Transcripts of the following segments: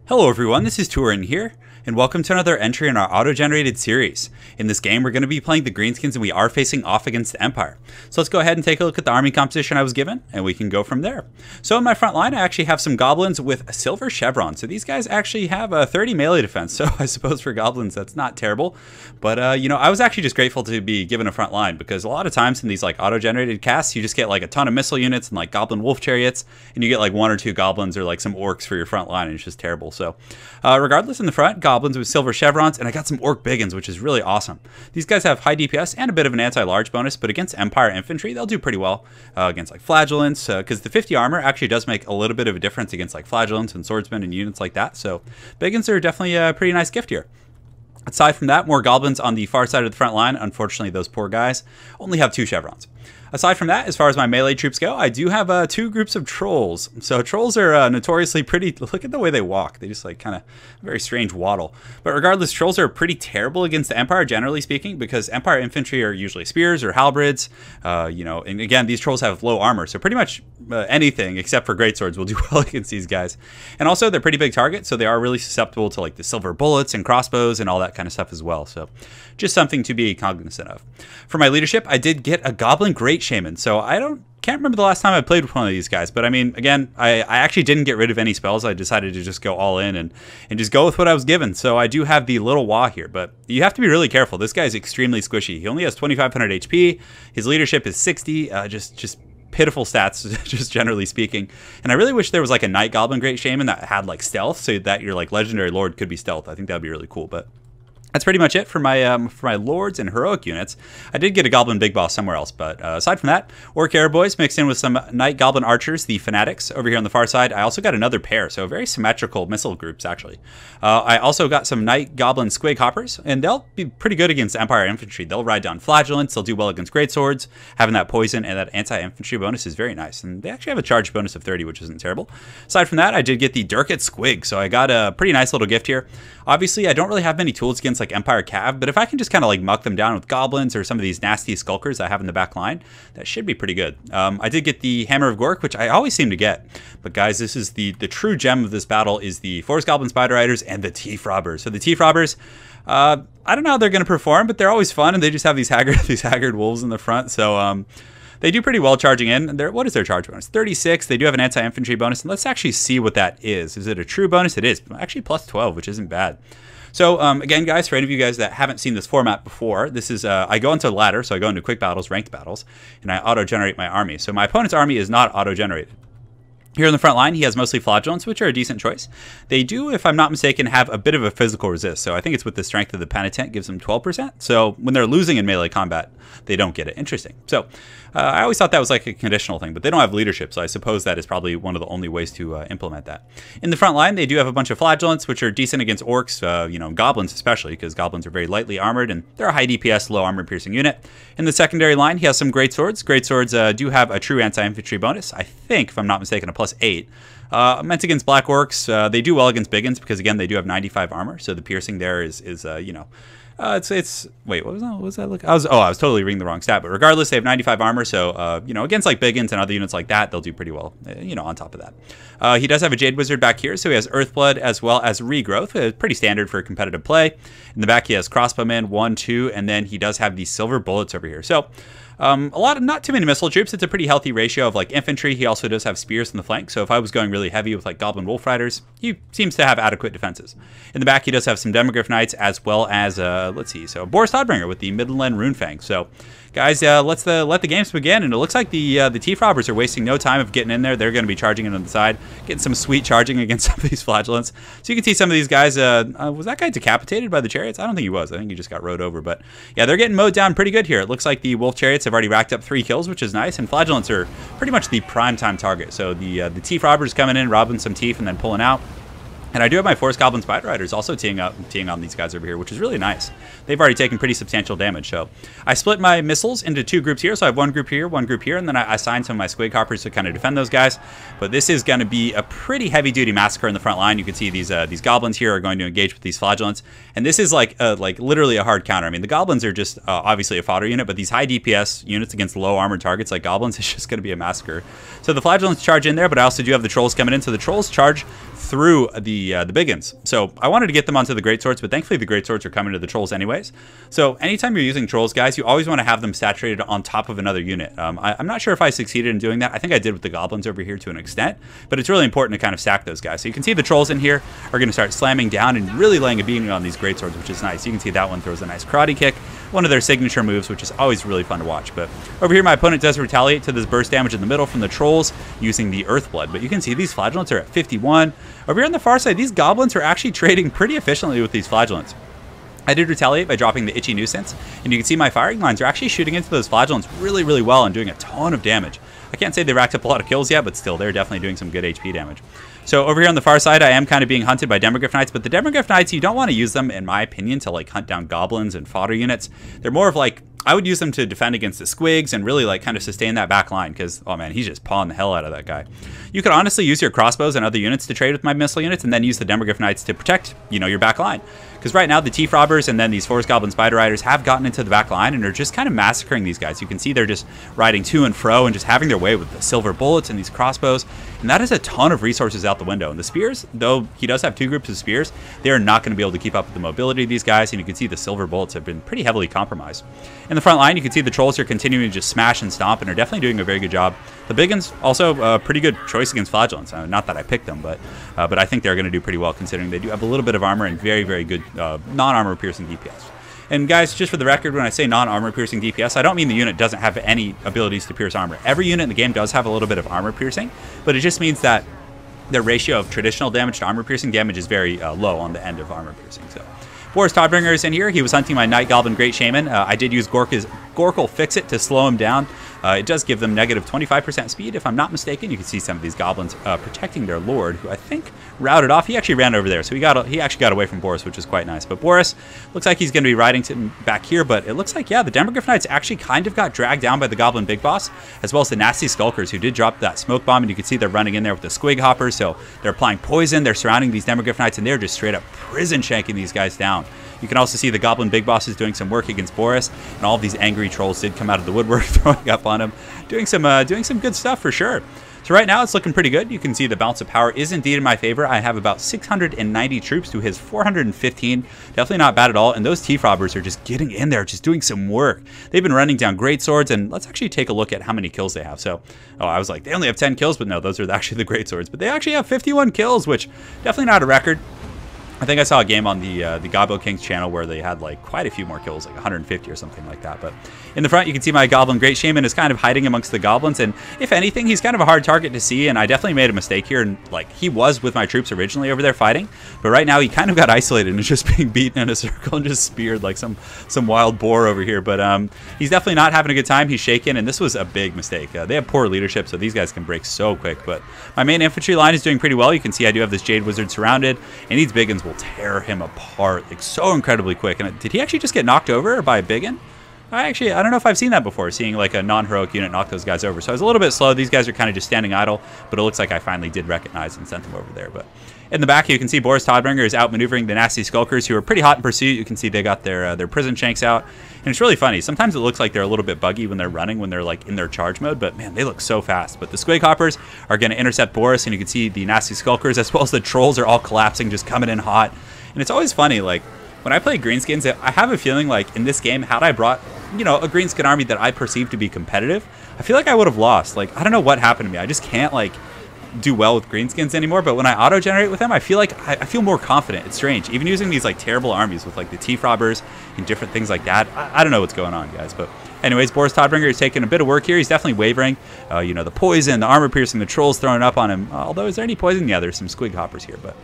Hello everyone, this is Turin here, and welcome to another entry in our auto-generated series. In this game, we're going to be playing the Greenskins, and we are facing off against the Empire. So let's go ahead and take a look at the army composition I was given, and we can go from there. So in my front line, I actually have some goblins with a silver chevron. So these guys actually have a 30 melee defense, so I suppose for goblins that's not terrible. But, you know, I was actually just grateful to be given a front line, because a lot of times in these like auto-generated casts, you just get like a ton of missile units and like goblin wolf chariots, and you get like one or two goblins or like some orcs for your front line, and it's just terrible. So regardless, in the front, goblins with silver chevrons, and I got some orc biggins, which is really awesome. These guys have high DPS and a bit of an anti-large bonus, but against Empire infantry, they'll do pretty well against like flagellants, because the 50 armor actually does make a little bit of a difference against like flagellants and swordsmen and units like that. So biggins are definitely a pretty nice gift here. Aside from that, more goblins on the far side of the front line. Unfortunately, those poor guys only have 2 chevrons. Aside from that, as far as my melee troops go, I do have 2 groups of trolls. So trolls are notoriously pretty. Look at the way they walk. They just like kind of very strange waddle. But regardless, trolls are pretty terrible against the Empire, generally speaking, because Empire infantry are usually spears or halberds. You know, and again, these trolls have low armor, so pretty much anything except for greatswords will do well against these guys. And also, they're pretty big targets, so they are really susceptible to like the silver bullets and crossbows and all that kind of stuff as well. So just something to be cognizant of. For my leadership, I did get a goblin great shaman. So can't remember the last time I played with one of these guys, but I mean, again, I actually didn't get rid of any spells. I decided to just go all in and just go with what I was given. So I do have the little Wah here, but you have to be really careful. This guy is extremely squishy. He only has 2,500 HP. His leadership is 60. Just pitiful stats, just generally speaking. And I really wish there was like a Night Goblin Great Shaman that had like stealth, so that your like legendary lord could be stealth. I think that would be really cool, but that's pretty much it for my lords and heroic units. I did get a goblin big boss somewhere else, but aside from that, orc air boys mixed in with some night goblin archers, the fanatics over here on the far side. I also got another pair, so very symmetrical missile groups actually. I also got some night goblin squig hoppers, and they'll be pretty good against Empire infantry. They'll ride down flagellants, they'll do well against greatswords. Having that poison and that anti-infantry bonus is very nice, and they actually have a charge bonus of 30, which isn't terrible. Aside from that, I did get the Durkat squig, so I got a pretty nice little gift here. Obviously, I don't really have many tools against like Empire Cav, but if I can just kind of like muck them down with goblins or some of these nasty skulkers I have in the back line, that should be pretty good. I did get the Hammer of Gork, which I always seem to get. But guys, this is the true gem of this battle is the Forest Goblin Spider Riders and the Tief Robbers. So the Tief Robbers, I don't know how they're going to perform, but they're always fun, and they just have these haggard wolves in the front. So they do pretty well charging in. What is their charge bonus? 36. They do have an anti-infantry bonus, and let's actually see what that is. Is it a true bonus? It is. Actually, plus 12, which isn't bad. So, again, guys, for any of you guys that haven't seen this format before, this is, I go into ladder, so I go into quick battles, ranked battles, and I auto-generate my army. So my opponent's army is not auto-generated. Here on the front line, he has mostly flagellants, which are a decent choice. They do, if I'm not mistaken, have a bit of a physical resist. So I think it's with the strength of the penitent gives them 12%. So when they're losing in melee combat, they don't get it. Interesting. So I always thought that was like a conditional thing, but they don't have leadership. So I suppose that is probably one of the only ways to implement that. In the front line, they do have a bunch of flagellants, which are decent against orcs, you know, goblins especially, because goblins are very lightly armored and they're a high DPS, low armor piercing unit. In the secondary line, he has some greatswords. Greatswords do have a true anti-infantry bonus. I think, if I'm not mistaken, a plus 8. Meant against black orcs, they do well against biggins because again they do have 95 armor, so the piercing there is you know, it's wait, what was that look? I was totally reading the wrong stat, but regardless, they have 95 armor, so you know, against like biggins and other units like that, they'll do pretty well. You know, on top of that, he does have a Jade Wizard back here, so he has Earthblood as well as Regrowth, pretty standard for competitive play. In the back, he has Crossbowmen 1, 2, and then he does have these silver bullets over here. So not too many missile troops. It's a pretty healthy ratio of like infantry. He also does have spears in the flank. So if I was going really heavy with like Goblin Wolf Riders, he seems to have adequate defenses. In the back, he does have some Demogryph Knights as well as, let's see, so Boris Todbringer with the Midland Runefang. So guys, let the games begin. And it looks like the Tief Robbers are wasting no time of getting in there. They're going to be charging in on the side, getting some sweet charging against some of these flagellants. So you can see some of these guys, was that guy decapitated by the chariots? I don't think he was. I think he just got rode over. But yeah, they're getting mowed down pretty good here. It looks like the wolf chariots have already racked up 3 kills, which is nice. And flagellants are pretty much the prime time target. So the Tief Robbers coming in, robbing some teeth, and then pulling out. And I do have my Forest Goblin Spider Riders also teeing on these guys over here, which is really nice. They've already taken pretty substantial damage. So I split my missiles into 2 groups here. So I have one group here, and then I assigned some of my squig hoppers to kind of defend those guys. But this is going to be a pretty heavy-duty massacre in the front line. You can see these goblins here are going to engage with these flagellants. And this is like literally a hard counter. I mean, the goblins are just obviously a fodder unit, but these high DPS units against low armored targets like goblins, it's just going to be a massacre. So the flagellants charge in there, but I also do have the trolls coming in. So the trolls charge through the the big uns. So I wanted to get them onto the greatswords, but thankfully the greatswords are coming to the trolls anyways. So anytime you're using trolls, guys, you always want to have them saturated on top of another unit. I'm not sure if I succeeded in doing that. I think I did with the goblins over here to an extent, but it's really important to kind of stack those guys. So you can see the trolls in here are going to start slamming down and really laying a beating on these greatswords, which is nice. You can see that one throws a nice karate kick, one of their signature moves, which is always really fun to watch. But over here, my opponent does retaliate to this burst damage in the middle from the trolls using the earth blood. But you can see these flagellants are at 51. Over here on the far side, these goblins are actually trading pretty efficiently with these flagellants. I did retaliate by dropping the itchy nuisance, and you can see my firing lines are actually shooting into those flagellants really, really well and doing a ton of damage. I can't say they racked up a lot of kills yet, but still, they're definitely doing some good HP damage. So over here on the far side, I am kind of being hunted by Demogryph Knights, but the Demogryph Knights, you don't want to use them, in my opinion, to like hunt down goblins and fodder units. They're more of like, I would use them to defend against the squigs and really like kind of sustain that back line because, oh man, he's just pawing the hell out of that guy. You could honestly use your crossbows and other units to trade with my missile units and then use the Demogryph Knights to protect, you know, your back line. Because right now the Tief Robbers and then these Forest Goblin Spider Riders have gotten into the back line and are just kind of massacring these guys. You can see they're just riding to and fro and just having their way with the silver bullets and these crossbows. And that is a ton of resources out the window. And the spears, though he does have 2 groups of spears, they are not going to be able to keep up with the mobility of these guys. And you can see the silver bullets have been pretty heavily compromised. In the front line, you can see the trolls are continuing to just smash and stomp and are definitely doing a very good job. The big ones also a pretty good choice against flagellants. Not that I picked them, but I think they're going to do pretty well considering they do have a little bit of armor and very, very good non-armor piercing DPS. And guys, just for the record, when I say non-armor piercing DPS, I don't mean the unit doesn't have any abilities to pierce armor. Every unit in the game does have a little bit of armor piercing, but it just means that the ratio of traditional damage to armor piercing damage is very low on the end of armor piercing. So Boris Todbringer is in here. He was hunting my Night Goblin Great Shaman. I did use Gorkle Fix-It to slow him down. It does give them negative 25% speed, if I'm not mistaken. You can see some of these goblins protecting their lord, who I think routed off. He actually ran over there, so he actually got away from Boris, which is quite nice. But Boris looks like he's going to be riding to back here, but it looks like, yeah, the Demogryph Knights actually kind of got dragged down by the Goblin Big Boss, as well as the Nasty Skulkers, who did drop that smoke bomb, and you can see they're running in there with the Squig Hoppers, so they're applying poison, they're surrounding these Demogryph Knights, and they're just straight up prison shanking these guys down. You can also see the Goblin Big Boss is doing some work against Boris, and all of these angry trolls did come out of the woodwork throwing up on him, doing some good stuff for sure. So right now it's looking pretty good. You can see the balance of power is indeed in my favor. I have about 690 troops to his 415. Definitely not bad at all. And those Tief Robbers are just getting in there, just doing some work. They've been running down great swords, and let's actually take a look at how many kills they have. So, I was like, they only have 10 kills, but no, those are actually the great swords. But they actually have 51 kills, which definitely not a record. I think I saw a game on the Gobbo Kings channel where they had like quite a few more kills, like 150 or something like that. But in the front, you can see my Goblin Great Shaman is kind of hiding amongst the goblins, and if anything, he's kind of a hard target to see. And I definitely made a mistake here, and like he was with my troops originally over there fighting, but right now he kind of got isolated and is just being beaten in a circle and just speared like some wild boar over here. But he's definitely not having a good time. He's shaken, and this was a big mistake. They have poor leadership, so these guys can break so quick. But my main infantry line is doing pretty well. You can see I do have this Jade Wizard surrounded, and these big uns will tear him apart like so incredibly quick. And did he actually just get knocked over by a biggin? I don't know if I've seen that before, seeing like a non-heroic unit knock those guys over. So I was a little bit slow. These guys are kind of just standing idle, but it looks like I finally did recognize and sent them over there. But in the back, you can see Boris Todbringer is outmaneuvering the Nasty Skulkers, who are pretty hot in pursuit. You can see they got their prison shanks out. And it's really funny. Sometimes it looks like they're a little bit buggy when they're running, when they're like in their charge mode, but man, they look so fast. But the Squig Hoppers are going to intercept Boris, and you can see the Nasty Skulkers as well as the trolls are all collapsing, just coming in hot. And it's always funny, like, when I play Greenskins, I have a feeling like in this game, had I brought, you know, a Greenskin army that I perceive to be competitive, I feel like I would have lost. Like, I don't know what happened to me. I just can't, like, do well with Greenskins anymore. But when I auto-generate with them, I feel like I feel more confident. It's strange. Even using these, like, terrible armies with, like, the Tief Robbers and different things like that. I don't know what's going on, guys. But anyways, Boris Todbringer is taking a bit of work here. He's definitely wavering. You know, the poison, the armor piercing, the trolls throwing up on him. Although, is there any poison? Yeah, there's some Squig Hoppers here, but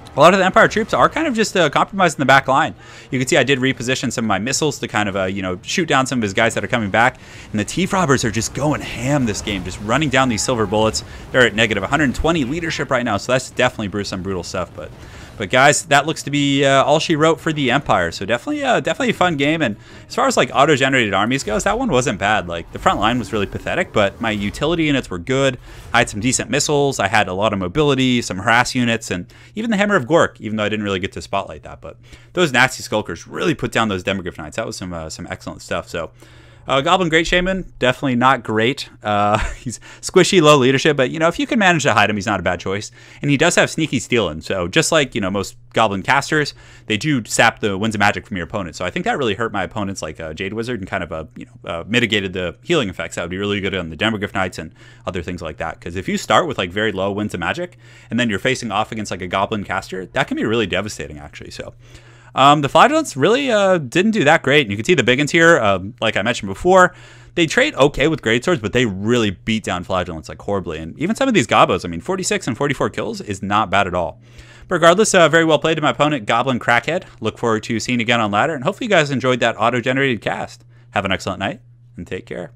a lot of the Empire troops are kind of just compromised in the back line. You can see I did reposition some of my missiles to kind of, you know, shoot down some of his guys that are coming back. And the Tief Robbers are just going ham this game, just running down these silver bullets. They're at negative 120 leadership right now, so that's definitely some brutal stuff. But guys, that looks to be all she wrote for the Empire. So definitely a fun game. And as far as like auto-generated armies goes, that one wasn't bad. Like the front line was really pathetic, but my utility units were good. I had some decent missiles. I had a lot of mobility, some harass units, and even the Hammer of Gork, even though I didn't really get to spotlight that. But those Nasty Skulkers really put down those Demogryph Knights. That was some excellent stuff. So Goblin Great Shaman, definitely not great. He's squishy, low leadership, but, you know, if you can manage to hide him, he's not a bad choice. And he does have Sneaky Stealin', so just like, you know, most Goblin casters, they do sap the Winds of Magic from your opponent. So I think that really hurt my opponents like Jade Wizard and kind of, mitigated the healing effects. That would be really good on the Demogryph Knights and other things like that. Because if you start with like very low Winds of Magic, and then you're facing off against like a Goblin caster, that can be really devastating, actually. So the Flagellants really didn't do that great. And you can see the big ones here, like I mentioned before, they trade okay with Greatswords, but they really beat down Flagellants like horribly. And even some of these Gobos, I mean, 46 and 44 kills is not bad at all. But regardless, very well played to my opponent, Goblin Crackhead. Look forward to seeing you again on ladder, and hopefully you guys enjoyed that auto-generated cast. Have an excellent night, and take care.